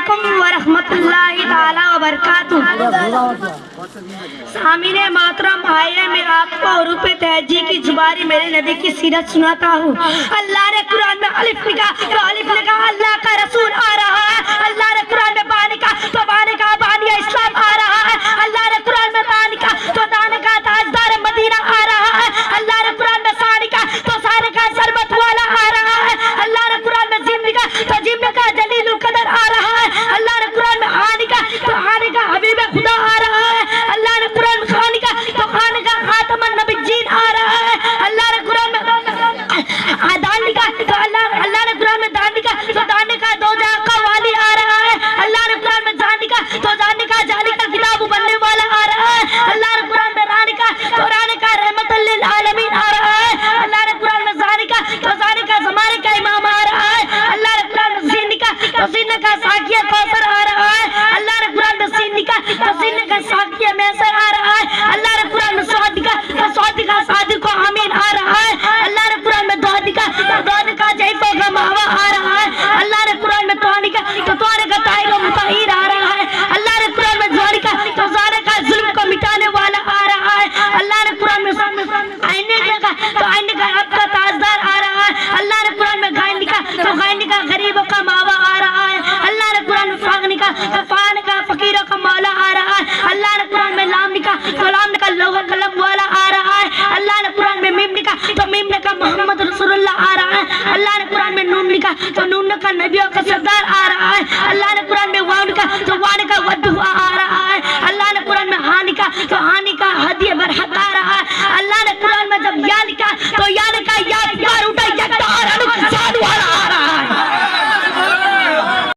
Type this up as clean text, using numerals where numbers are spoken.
علیکم ورحمۃ اللہ تعالی وبرکاتہ۔ سامعین محترم بھائی، میں آپ کو حروف تہجی کی زبانی میرے نبی کی سیرت سناتا ہوں۔ اللہ نے قرآن میں الف لکھا تو الف لکھا اللہ کا رسول آ رہا ہے۔ اللہ نے قرآن میں با لکھا تو با لکھا بانی اسلام آ رہا ہے۔ اللہ نے قرآن میں تا لکھا تو تا لکھا تاجدار مدینہ آ رہا ہے۔ اللہ نے قرآن میں سا لکھا تو سا لکھا سربت والا آ رہا ہے۔ اللہ نے قرآن میں جیم لکھا تو جیم لکھا جلیل القدر آ رہا ہے۔ اللہ نے قرآن میں آ لکھا تو آ لکھا حبیب خدا آ رہا ہے۔ اللہ نے قرآن میں خان لکھا تو خان لکھا خاتم النبیین آ رہا ہے۔ اللہ نے قرآن میں دان لکھا تو اللہ نے قرآن میں دان لکھا تو دان لکھا دو جہاں کا والی آ رہا ہے۔ اللہ نے قرآن میں جان لکھا تو جان لکھا جالی کا کتاب بننے والا آ رہا ہے۔ اللہ نے قرآن میں را لکھا تو را لکھا رحمت للعالمین آ رہا ہے۔ اللہ نے قرآن میں زا لکھا تو زا لکھا زمانے کا امام آ رہا ہے۔ اللہ نے قرآن میں زین لکھا تو زین کا ساقیہ کوثر آ رہا ہے۔ اللہ نے قرآن میں سین لکھا تو سین کا ساقیہ میسر آ رہا ہے۔ اللہ نے قرآن میں سعد لکھا تو سعد کا صادق و امین آ رہا ہے۔ اللہ نے قرآن میں دعا لکھا تو دعا لکھا جیف و غماوہ آ رہا ہے۔ اللہ نے قرآن میں توان لکھا تو توان کا طاہر و مطہر آ رہا ہے۔ اللہ نے قرآن میں زوان لکھا تو زوان کا ظلم کو مٹانے والا آ رہا ہے۔ اللہ نے قرآن میں آئینے لکھا تو آئینے کا اب کا تاجدار آ رہا ہے۔ اللہ نے قرآن میں غائن لکھا تو غائن کا غریبوں کا ماوا آ رہا ہے۔ اللہ نے قرآن میں فاغ لکھا تو فاغ کا فقیروں کا مولا آ رہا ہے۔ اللہ نے قرآن میں لام لکھا تو لام کا لوح قلم والا آ رہا ہے۔ اللہ نے قرآن میں میم لکھا تو میم کا محمد رسول اللہ آ رہا ہے۔ اللہ نے قرآن میں نون لکھا تو نون کا نبیوں کا سردار آ رہا